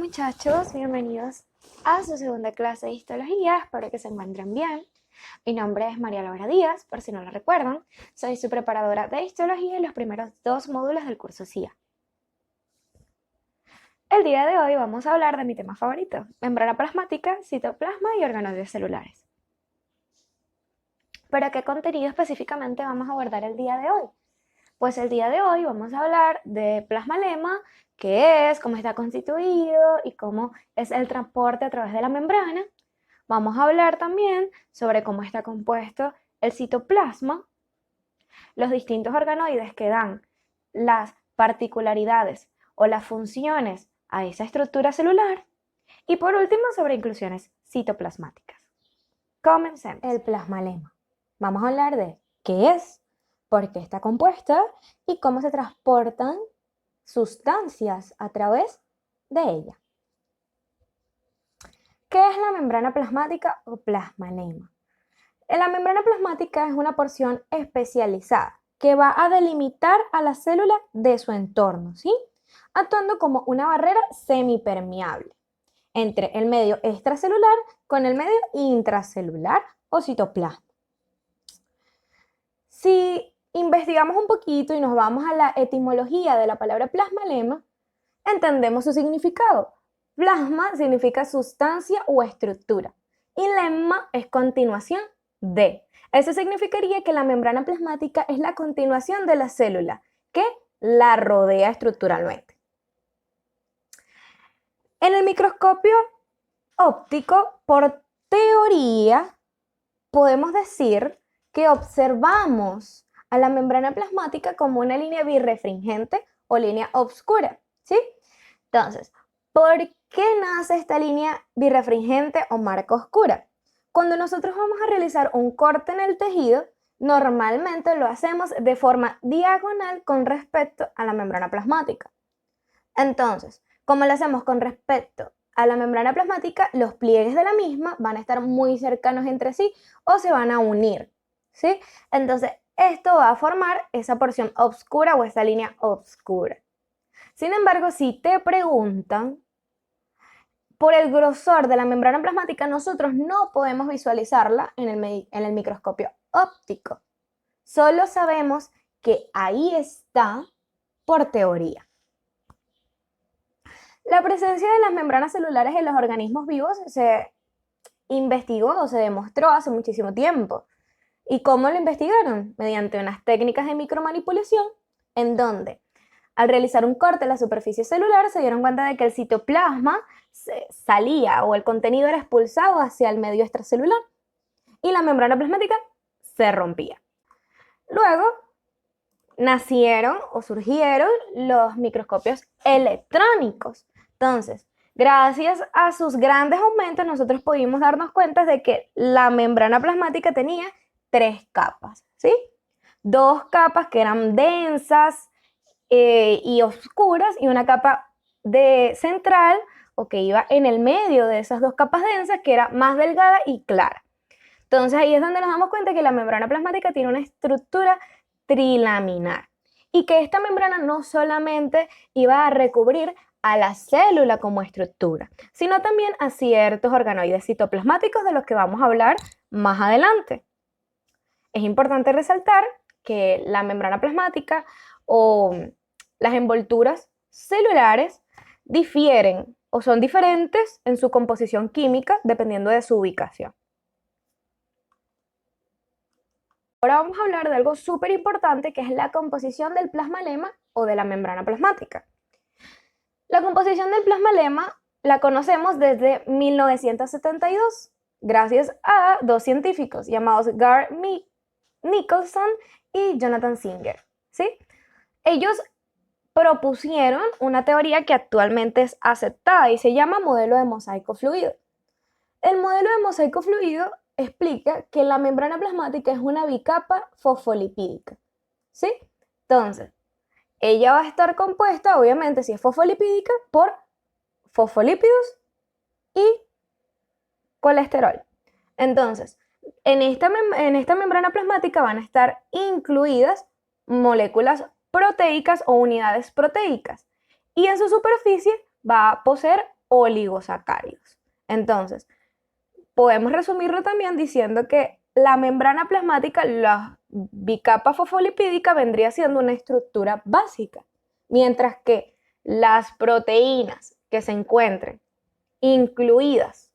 muchachos, bienvenidos a su segunda clase de histología, espero que se encuentren bien. Mi nombre es María Laura Díaz, por si no lo recuerdan, soy su preparadora de histología en los primeros 2 módulos del curso CIA. El día de hoy vamos a hablar de mi tema favorito, membrana plasmática, citoplasma y organoides celulares. ¿Pero qué contenido específicamente vamos a abordar el día de hoy? Pues el día de hoy vamos a hablar de plasmalema, qué es, cómo está constituido y cómo es el transporte a través de la membrana. Vamos a hablar también sobre cómo está compuesto el citoplasma, los distintos organoides que dan las particularidades o las funciones a esa estructura celular y por último sobre inclusiones citoplasmáticas. Comencemos. El plasmalema. Vamos a hablar de qué es, por qué está compuesta y cómo se transportan sustancias a través de ella. ¿Qué es la membrana plasmática o plasmalema? La membrana plasmática es una porción especializada que va a delimitar a la célula de su entorno, ¿sí? Actuando como una barrera semipermeable entre el medio extracelular con el medio intracelular o citoplasma. Si investigamos un poquito y nos vamos a la etimología de la palabra plasmalema, entendemos su significado. Plasma significa sustancia o estructura y lemma es continuación de. Eso significaría que la membrana plasmática es la continuación de la célula que la rodea estructuralmente. En el microscopio óptico, por teoría, podemos decir que observamos a la membrana plasmática como una línea birrefringente o línea oscura, ¿sí? Entonces, ¿por qué nace esta línea birrefringente o marca oscura? Cuando nosotros vamos a realizar un corte en el tejido, normalmente lo hacemos de forma diagonal con respecto a la membrana plasmática. Entonces, como lo hacemos con respecto a la membrana plasmática, los pliegues de la misma van a estar muy cercanos entre sí o se van a unir, ¿sí? Entonces, esto va a formar esa porción oscura o esta línea oscura. Sin embargo, si te preguntan por el grosor de la membrana plasmática, nosotros no podemos visualizarla en el microscopio óptico. Solo sabemos que ahí está por teoría. La presencia de las membranas celulares en los organismos vivos se investigó o se demostró hace muchísimo tiempo. ¿Y cómo lo investigaron? Mediante unas técnicas de micromanipulación en donde al realizar un corte en la superficie celular se dieron cuenta de que el citoplasma salía o el contenido era expulsado hacia el medio extracelular y la membrana plasmática se rompía. Luego nacieron o surgieron los microscopios electrónicos. Entonces, gracias a sus grandes aumentos, nosotros pudimos darnos cuenta de que la membrana plasmática tenía 3 capas, ¿sí? 2 capas que eran densas y oscuras y una capa central o que iba en el medio de esas 2 capas densas que era más delgada y clara. Entonces ahí es donde nos damos cuenta que la membrana plasmática tiene una estructura trilaminar y que esta membrana no solamente iba a recubrir a la célula como estructura, sino también a ciertos organoides citoplasmáticos de los que vamos a hablar más adelante. Es importante resaltar que la membrana plasmática o las envolturas celulares difieren o son diferentes en su composición química dependiendo de su ubicación. Ahora vamos a hablar de algo súper importante que es la composición del plasmalema o de la membrana plasmática. La composición del plasmalema la conocemos desde 1972 gracias a 2 científicos llamados Gard Nicholson y Jonathan Singer, ¿sí? Ellos propusieron una teoría que actualmente es aceptada y se llama modelo de mosaico fluido. El modelo de mosaico fluido explica que la membrana plasmática es una bicapa fosfolipídica, ¿sí? Entonces, ella va a estar compuesta, obviamente, si es fosfolipídica, por fosfolípidos y colesterol. Entonces, en esta membrana plasmática van a estar incluidas moléculas proteicas o unidades proteicas y en su superficie va a poseer oligosacáridos. Entonces, podemos resumirlo también diciendo que la membrana plasmática, la bicapa fosfolipídica, vendría siendo una estructura básica, mientras que las proteínas que se encuentren incluidas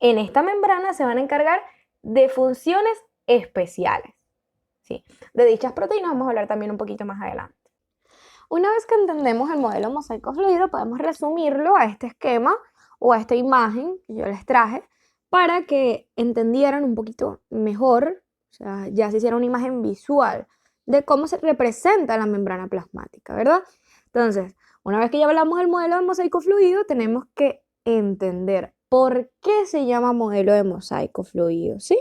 en esta membrana se van a encargar de funciones especiales. ¿Sí? De dichas proteínas vamos a hablar también un poquito más adelante. Una vez que entendemos el modelo mosaico fluido, podemos resumirlo a este esquema o a esta imagen que yo les traje para que entendieran un poquito mejor, o sea, ya se hiciera una imagen visual de cómo se representa la membrana plasmática, ¿verdad? Entonces, una vez que ya hablamos del modelo de mosaico fluido, tenemos que entender por qué se llama modelo de mosaico fluido, ¿sí?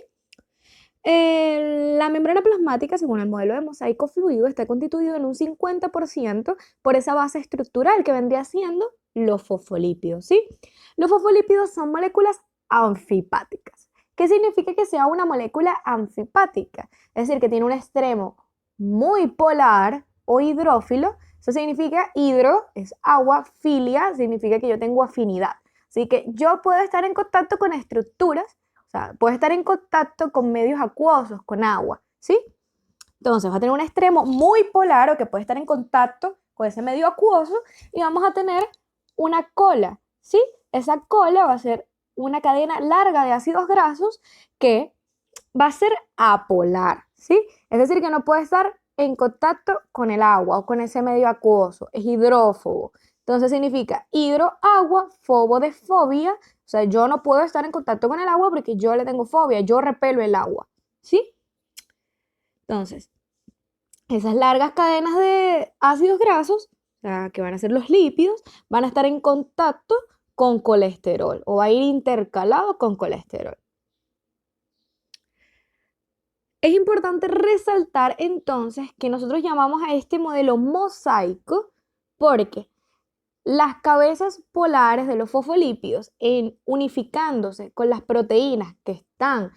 La membrana plasmática, según el modelo de mosaico fluido, está constituido en un 50% por esa base estructural que vendría siendo los fosfolípidos, ¿sí? Los fosfolípidos son moléculas anfipáticas. ¿Qué significa que sea una molécula anfipática? Es decir, que tiene un extremo muy polar o hidrófilo. Eso significa hidro es agua, filia significa que yo tengo afinidad. Así que yo puedo estar en contacto con estructuras, o sea, puedo estar en contacto con medios acuosos, con agua, ¿sí? Entonces va a tener un extremo muy polar o que puede estar en contacto con ese medio acuoso y vamos a tener una cola, ¿sí? Esa cola va a ser una cadena larga de ácidos grasos que va a ser apolar, ¿sí? Es decir, que no puede estar en contacto con el agua o con ese medio acuoso, es hidrófobo. Entonces significa hidro, agua, fobo de fobia, o sea, yo no puedo estar en contacto con el agua porque yo le tengo fobia, yo repelo el agua, ¿sí? Entonces, esas largas cadenas de ácidos grasos, o sea, que van a ser los lípidos, van a estar en contacto con colesterol o va a ir intercalado con colesterol. Es importante resaltar entonces que nosotros llamamos a este modelo mosaico porque las cabezas polares de los fosfolípidos, unificándose con las proteínas que están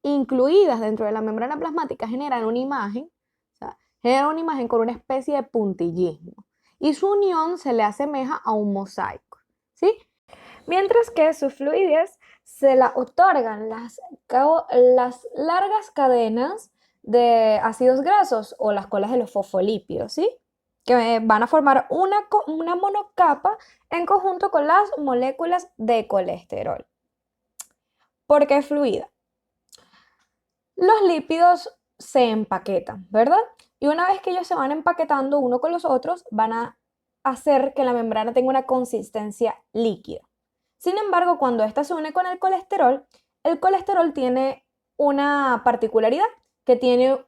incluidas dentro de la membrana plasmática, generan una imagen, o sea, generan una imagen con una especie de puntillismo. Y su unión se le asemeja a un mosaico, ¿sí? Mientras que su fluidez se la otorgan las largas cadenas de ácidos grasos o las colas de los fosfolípidos, ¿sí? Que van a formar una monocapa en conjunto con las moléculas de colesterol. ¿Por qué fluida? Los lípidos se empaquetan, ¿verdad? Y una vez que ellos se van empaquetando uno con los otros, van a hacer que la membrana tenga una consistencia líquida. Sin embargo, cuando ésta se une con el colesterol tiene una particularidad, que tiene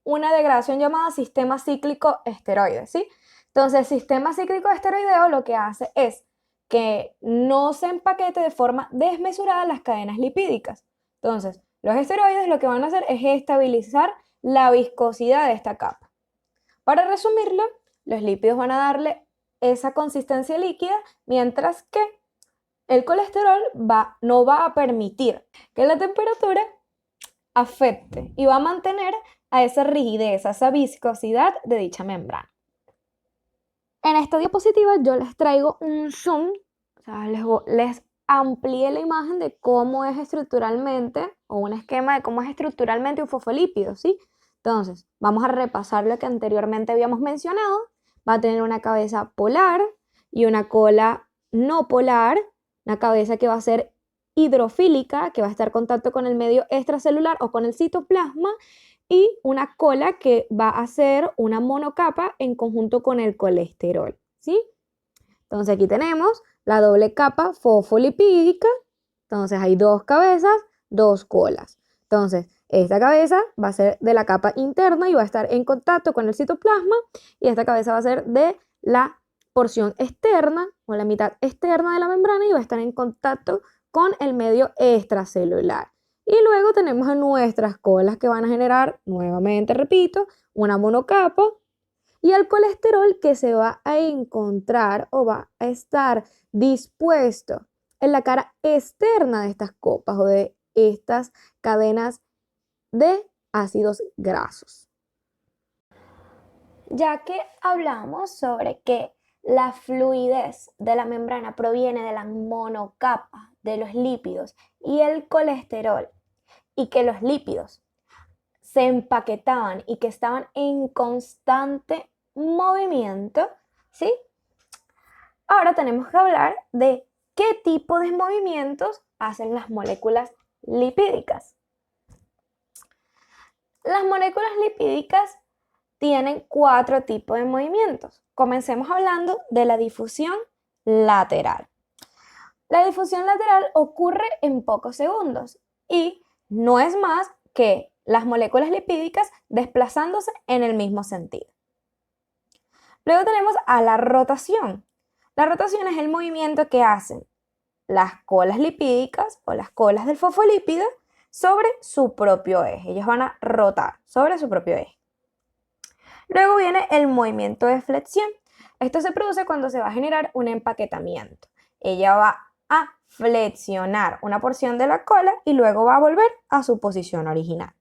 una degradación llamada sistema cíclico esteroide, ¿sí? Entonces, el sistema cíclico esteroideo lo que hace es que no se empaquete de forma desmesurada las cadenas lipídicas. Entonces, los esteroides lo que van a hacer es estabilizar la viscosidad de esta capa. Para resumirlo, los lípidos van a darle esa consistencia líquida, mientras que el colesterol no va a permitir que la temperatura afecte y va a mantener a esa rigidez, a esa viscosidad de dicha membrana. En esta diapositiva yo les traigo un zoom, o sea, les amplié la imagen de cómo es estructuralmente, o un esquema de cómo es estructuralmente un fosfolípido, ¿sí? Entonces, vamos a repasar lo que anteriormente habíamos mencionado. Va a tener una cabeza polar y una cola no polar, una cabeza que va a ser hidrofílica, que va a estar en contacto con el medio extracelular o con el citoplasma, y una cola que va a ser una monocapa en conjunto con el colesterol, ¿sí? Entonces aquí tenemos la doble capa fosfolipídica, entonces hay dos cabezas, dos colas. Entonces, esta cabeza va a ser de la capa interna y va a estar en contacto con el citoplasma, y esta cabeza va a ser de la porción externa o la mitad externa de la membrana y va a estar en contacto con el medio extracelular. Y luego tenemos a nuestras colas que van a generar, nuevamente repito, una monocapa, y al colesterol que se va a encontrar o va a estar dispuesto en la cara externa de estas copas o de estas cadenas de ácidos grasos. Ya que hablamos sobre que La fluidez de la membrana proviene de la monocapa de los lípidos y el colesterol, y que los lípidos se empaquetaban y que estaban en constante movimiento, ¿sí? Ahora tenemos que hablar de qué tipo de movimientos hacen las moléculas lipídicas. Las moléculas lipídicas tienen 4 tipos de movimientos. Comencemos hablando de la difusión lateral. La difusión lateral ocurre en pocos segundos y no es más que las moléculas lipídicas desplazándose en el mismo sentido. Luego tenemos a la rotación. La rotación es el movimiento que hacen las colas lipídicas o las colas del fosfolípido sobre su propio eje. Ellos van a rotar sobre su propio eje. Luego viene el movimiento de flexión. Esto se produce cuando se va a generar un empaquetamiento. Ella va a flexionar una porción de la cola y luego va a volver a su posición original.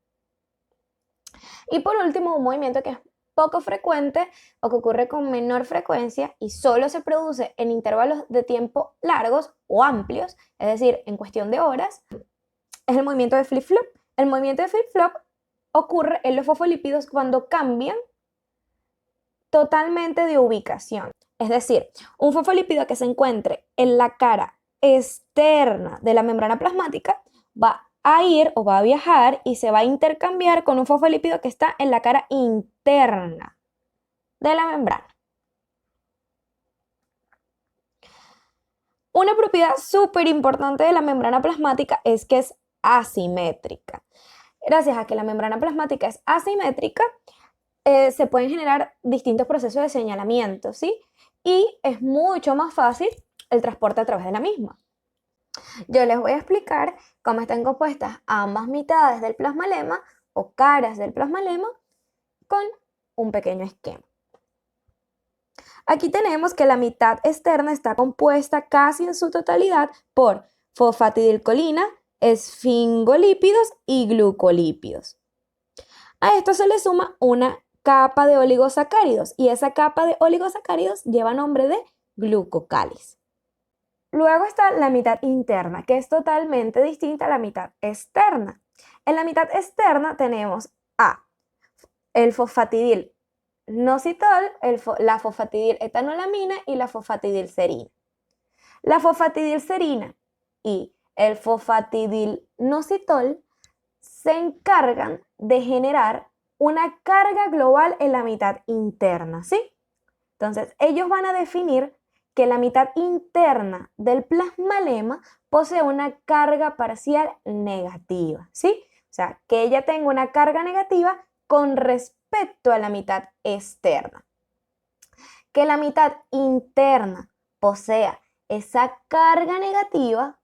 Y por último, un movimiento que es poco frecuente o que ocurre con menor frecuencia y solo se produce en intervalos de tiempo largos o amplios, es decir, en cuestión de horas, es el movimiento de flip-flop. El movimiento de flip-flop ocurre en los fosfolípidos cuando cambian totalmente de ubicación. Es decir, un fosfolípido que se encuentre en la cara externa de la membrana plasmática va a ir o va a viajar y se va a intercambiar con un fosfolípido que está en la cara interna de la membrana. Una propiedad súper importante de la membrana plasmática es que es asimétrica. Gracias a que la membrana plasmática es asimétrica, se pueden generar distintos procesos de señalamiento, ¿sí? Y es mucho más fácil el transporte a través de la misma. Yo les voy a explicar cómo están compuestas ambas mitades del plasmalema o caras del plasmalema con un pequeño esquema. Aquí tenemos que la mitad externa está compuesta casi en su totalidad por fosfatidilcolina, esfingolípidos y glucolípidos. A esto se le suma una capa de oligosacáridos y esa capa de oligosacáridos lleva nombre de glucocáliz. Luego está la mitad interna, que es totalmente distinta a la mitad externa. En la mitad externa tenemos el fosfatidil nositol, la fosfatidiletanolamina y la fosfatidilserina. La fosfatidilserina y el fosfatidilnositol se encargan de generar una carga global en la mitad interna, ¿sí? Entonces, ellos van a definir que la mitad interna del plasmalema posee una carga parcial negativa, ¿sí? O sea, que ella tenga una carga negativa con respecto a la mitad externa. Que la mitad interna posea esa carga negativa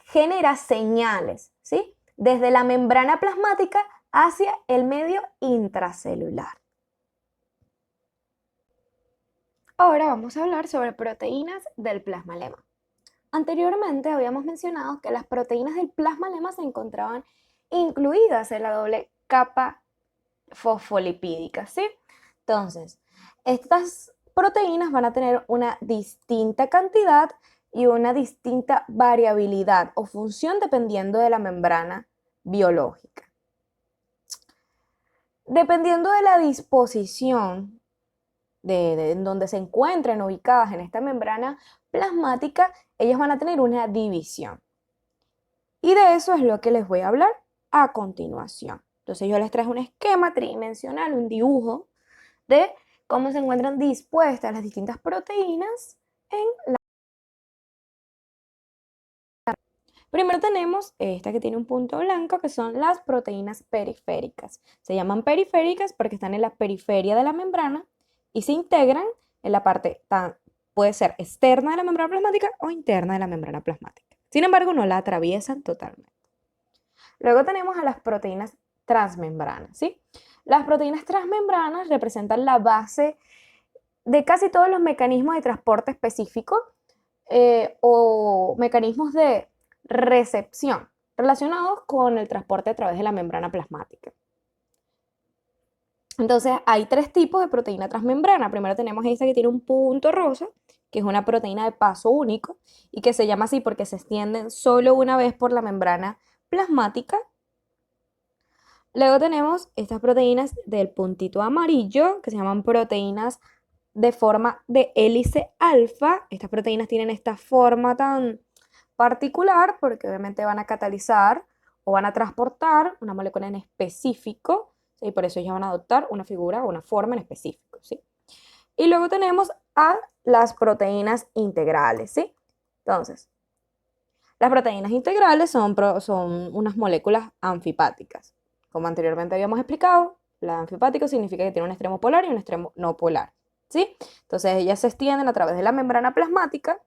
genera señales, ¿sí? Desde la membrana plasmática hacia el medio intracelular. Ahora vamos a hablar sobre proteínas del plasmalema. Anteriormente habíamos mencionado que las proteínas del plasmalema se encontraban incluidas en la doble capa fosfolipídica, ¿sí? Entonces, estas proteínas van a tener una distinta cantidad y una distinta variabilidad o función dependiendo de la membrana biológica. Dependiendo de la disposición de donde se encuentren ubicadas en esta membrana plasmática, ellas van a tener una división. Y de eso es lo que les voy a hablar a continuación. Entonces yo les traje un esquema tridimensional, un dibujo de cómo se encuentran dispuestas las distintas proteínas en la... Primero tenemos esta que tiene un punto blanco, que son las proteínas periféricas. Se llaman periféricas porque están en la periferia de la membrana y se integran en la parte, puede ser externa de la membrana plasmática o interna de la membrana plasmática. Sin embargo, no la atraviesan totalmente. Luego tenemos a las proteínas transmembranas, ¿sí? Las proteínas transmembranas representan la base de casi todos los mecanismos de transporte específico o mecanismos de recepción relacionados con el transporte a través de la membrana plasmática. Entonces, hay tres tipos de proteína transmembrana. Primero tenemos esta que tiene un punto rosa, que es una proteína de paso único y que se llama así porque se extienden solo una vez por la membrana plasmática. Luego tenemos estas proteínas del puntito amarillo, que se llaman proteínas de forma de hélice alfa. Estas proteínas tienen esta forma tan particular porque obviamente van a catalizar o van a transportar una molécula en específico, ¿sí? Por eso ellos van a adoptar una figura o una forma en específico, ¿sí? Y luego tenemos a las proteínas integrales, ¿sí? Entonces, las proteínas integrales son unas moléculas anfipáticas. Como anteriormente habíamos explicado, la anfipático significa que tiene un extremo polar y un extremo no polar, ¿sí? Entonces ellas se extienden a través de la membrana plasmática.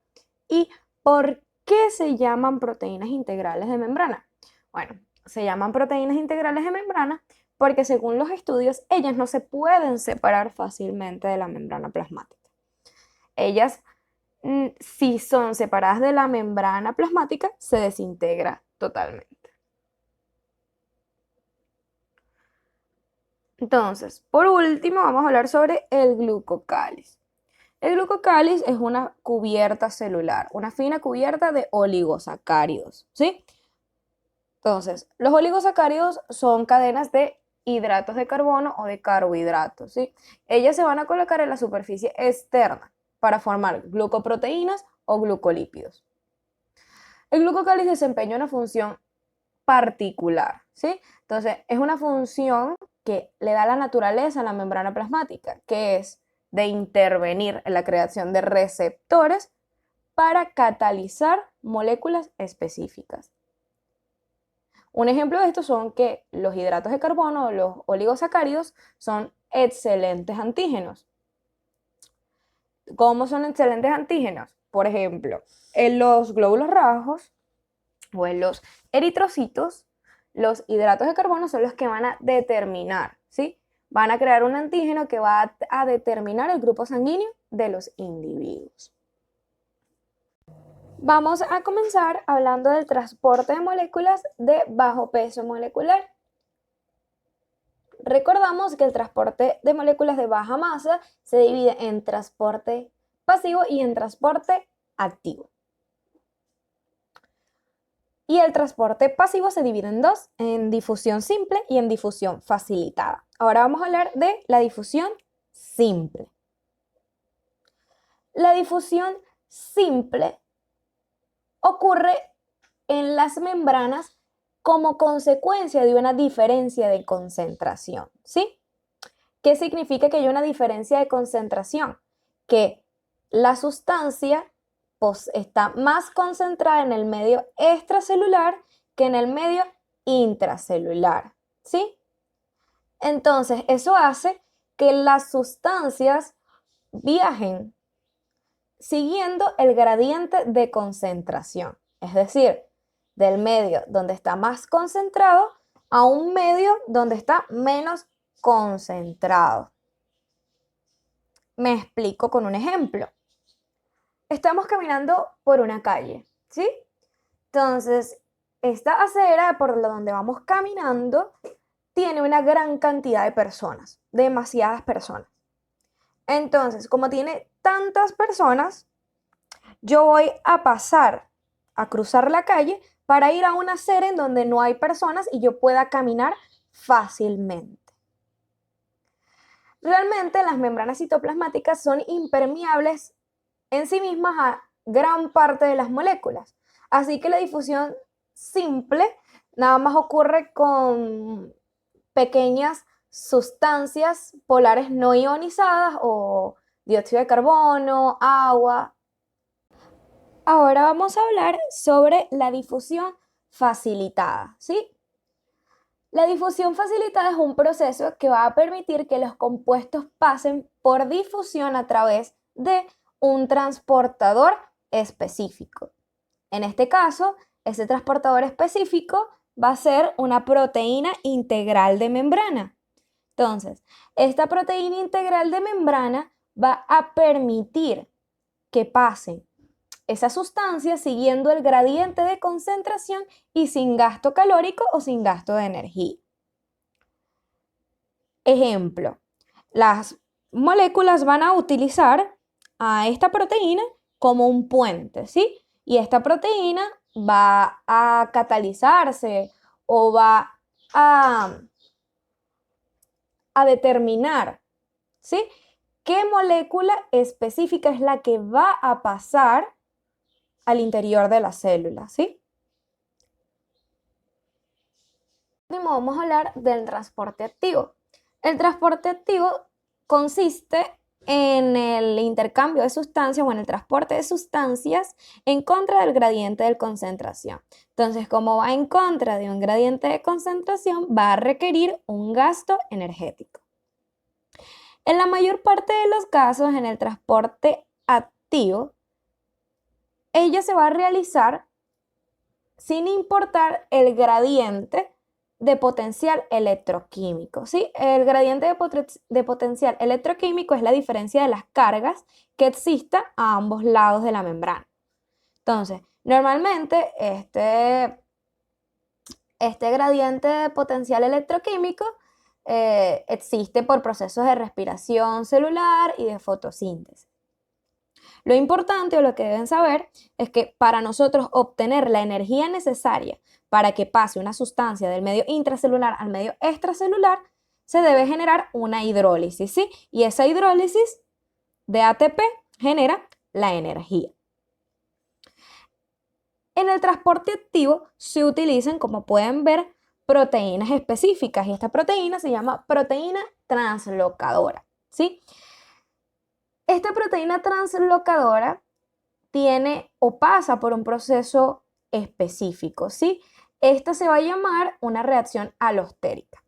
¿Y por qué se llaman proteínas integrales de membrana? Bueno, se llaman proteínas integrales de membrana porque según los estudios, ellas no se pueden separar fácilmente de la membrana plasmática. Ellas, si son separadas de la membrana plasmática, se desintegra totalmente. Entonces, por último, vamos a hablar sobre el glucocáliz. El glucocáliz es una cubierta celular, una fina cubierta de oligosacáridos, ¿sí? Entonces, los oligosacáridos son cadenas de hidratos de carbono o de carbohidratos, ¿sí? Ellas se van a colocar en la superficie externa para formar glucoproteínas o glucolípidos. El glucocáliz desempeña una función particular, ¿sí? Entonces, es una función que le da la naturaleza a la membrana plasmática, que es de intervenir en la creación de receptores para catalizar moléculas específicas. Un ejemplo de esto son que los hidratos de carbono o los oligosacáridos son excelentes antígenos. ¿Cómo son excelentes antígenos? Por ejemplo, en los glóbulos rojos o en los eritrocitos, los hidratos de carbono son los que van a determinar, ¿sí? Van a crear un antígeno que va a determinar el grupo sanguíneo de los individuos. Vamos a comenzar hablando del transporte de moléculas de bajo peso molecular. Recordamos que el transporte de moléculas de baja masa se divide en transporte pasivo y en transporte activo. Y el transporte pasivo se divide en dos, en difusión simple y en difusión facilitada. Ahora vamos a hablar de la difusión simple. La difusión simple ocurre en las membranas como consecuencia de una diferencia de concentración, ¿sí? ¿Qué significa que hay una diferencia de concentración? Que la sustancia está más concentrada en el medio extracelular que en el medio intracelular, ¿sí? Entonces, eso hace que las sustancias viajen siguiendo el gradiente de concentración, es decir, del medio donde está más concentrado a un medio donde está menos concentrado. Me explico con un ejemplo. Estamos caminando por una calle, ¿sí? Entonces, esta acera por donde vamos caminando tiene una gran cantidad de personas, demasiadas personas. Entonces, como tiene tantas personas, yo voy a pasar a cruzar la calle para ir a una acera en donde no hay personas y yo pueda caminar fácilmente. Realmente las membranas citoplasmáticas son impermeables en sí mismas a gran parte de las moléculas. Así que la difusión simple nada más ocurre con pequeñas sustancias polares no ionizadas o dióxido de carbono, agua. Ahora vamos a hablar sobre la difusión facilitada, ¿sí? La difusión facilitada es un proceso que va a permitir que los compuestos pasen por difusión a través de un transportador específico. En este caso, ese transportador específico va a ser una proteína integral de membrana. Entonces, esta proteína integral de membrana va a permitir que pasen esa sustancia siguiendo el gradiente de concentración y sin gasto calórico o sin gasto de energía. Ejemplo, las moléculas van a utilizar a esta proteína como un puente, ¿sí? Y esta proteína va a catalizarse o va a, a determinar, ¿sí? ¿Qué molécula específica es la que va a pasar al interior de la célula, ¿sí? Último, vamos a hablar del transporte activo. El transporte activo consiste en el intercambio de sustancias o en el transporte de sustancias en contra del gradiente de concentración. Entonces, como va en contra de un gradiente de concentración, va a requerir un gasto energético. En la mayor parte de los casos, en el transporte activo, ella se va a realizar sin importar el gradiente de potencial electroquímico, ¿sí? El gradiente de potencial electroquímico es la diferencia de las cargas que exista a ambos lados de la membrana. Entonces, normalmente este gradiente de potencial electroquímico existe por procesos de respiración celular y de fotosíntesis. Lo importante o lo que deben saber es que para nosotros obtener la energía necesaria para que pase una sustancia del medio intracelular al medio extracelular, se debe generar una hidrólisis, ¿sí? Y esa hidrólisis de ATP genera la energía. En el transporte activo se utilizan, como pueden ver, proteínas específicas y esta proteína se llama proteína translocadora, ¿sí? Esta proteína translocadora tiene o pasa por un proceso específico, ¿sí? Esta se va a llamar una reacción alostérica.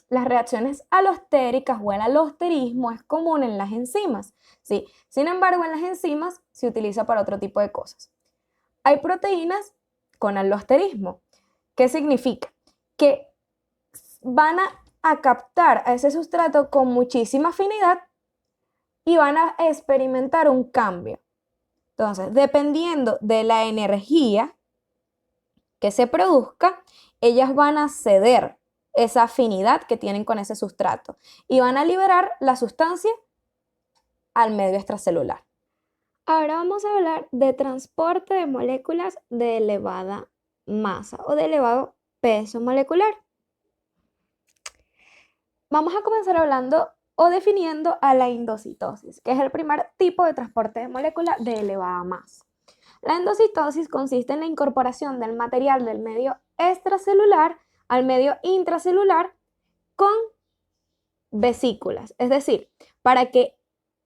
Las reacciones alostéricas o el alosterismo es común en las enzimas, ¿sí? Sin embargo, en las enzimas se utiliza para otro tipo de cosas. Hay proteínas con alosterismo. ¿Qué significa? Que van a captar a ese sustrato con muchísima afinidad y van a experimentar un cambio. Entonces, dependiendo de la energía que se produzca, ellas van a ceder esa afinidad que tienen con ese sustrato y van a liberar la sustancia al medio extracelular. Ahora vamos a hablar de transporte de moléculas de elevada masa o de elevado peso molecular. Vamos a comenzar hablando o definiendo a la endocitosis, que es el primer tipo de transporte de molécula de elevada masa. La endocitosis consiste en la incorporación del material del medio extracelular al medio intracelular con vesículas. Es decir, para que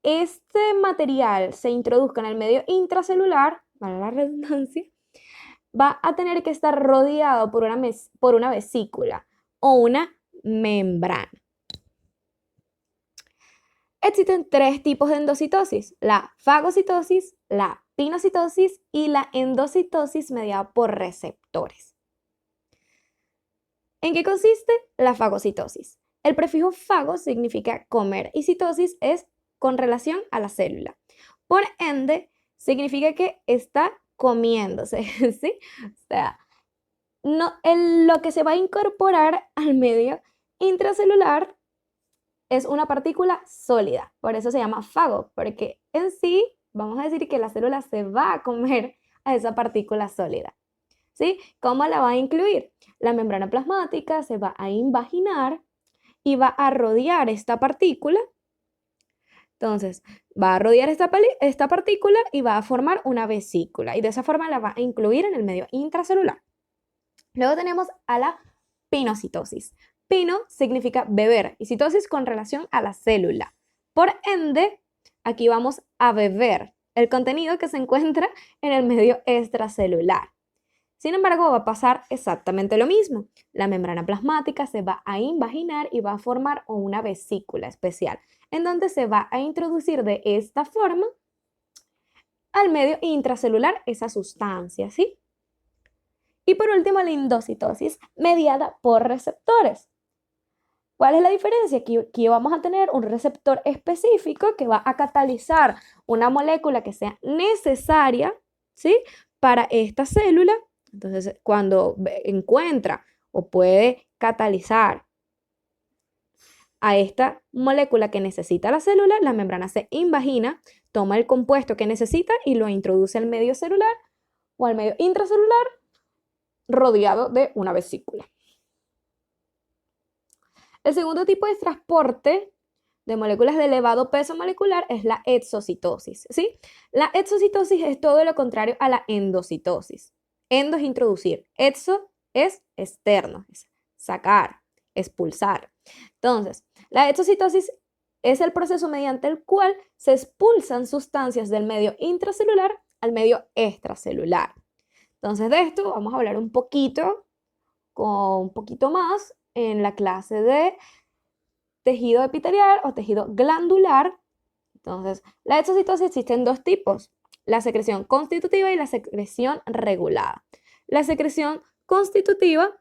este material se introduzca en el medio intracelular, para la redundancia, va a tener que estar rodeado por una vesícula o una membrana. Existen tres tipos de endocitosis: la fagocitosis, la pinocitosis y la endocitosis mediada por receptores. ¿En qué consiste la fagocitosis? El prefijo fago significa comer y citosis es con relación a la célula. Por ende, significa que está comiéndose, ¿sí? O sea, lo que se va a incorporar al medio intracelular es una partícula sólida, por eso se llama fago, porque en sí vamos a decir que la célula se va a comer a esa partícula sólida, ¿sí? ¿Cómo la va a incluir? La membrana plasmática se va a invaginar y va a rodear esta partícula. Entonces, va a rodear esta partícula y va a formar una vesícula y de esa forma la va a incluir en el medio intracelular. Luego tenemos a la pinocitosis. Pino significa beber y citosis con relación a la célula. Por ende, aquí vamos a beber el contenido que se encuentra en el medio extracelular. Sin embargo, va a pasar exactamente lo mismo. La membrana plasmática se va a invaginar y va a formar una vesícula especial, en donde se va a introducir de esta forma al medio intracelular esa sustancia, ¿sí? Y por último, la endocitosis mediada por receptores. ¿Cuál es la diferencia? Aquí vamos a tener un receptor específico que va a catalizar una molécula que sea necesaria, ¿sí?, para esta célula. Entonces, cuando encuentra o puede catalizar a esta molécula que necesita la célula, la membrana se invagina, toma el compuesto que necesita y lo introduce al medio celular o al medio intracelular rodeado de una vesícula. El segundo tipo de transporte de moléculas de elevado peso molecular es la exocitosis, ¿sí? La exocitosis es todo lo contrario a la endocitosis. Endo es introducir, exo es externo, es sacar, expulsar. Entonces, la exocitosis es el proceso mediante el cual se expulsan sustancias del medio intracelular al medio extracelular. Entonces, de esto vamos a hablar un poquito más en la clase de tejido epitelial o tejido glandular. Entonces, la exocitosis existen dos tipos, la secreción constitutiva y la secreción regulada. La secreción constitutiva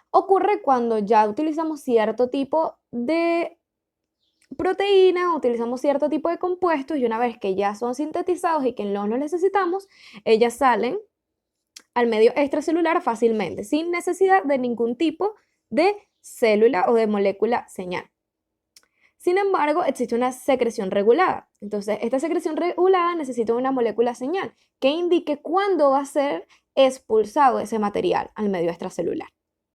ocurre cuando ya utilizamos cierto tipo de proteína, utilizamos cierto tipo de compuestos y una vez que ya son sintetizados y que no los necesitamos, ellas salen al medio extracelular fácilmente, sin necesidad de ningún tipo de célula o de molécula señal. Sin embargo, existe una secreción regulada. Entonces, esta secreción regulada necesita una molécula señal que indique cuándo va a ser expulsado ese material al medio extracelular.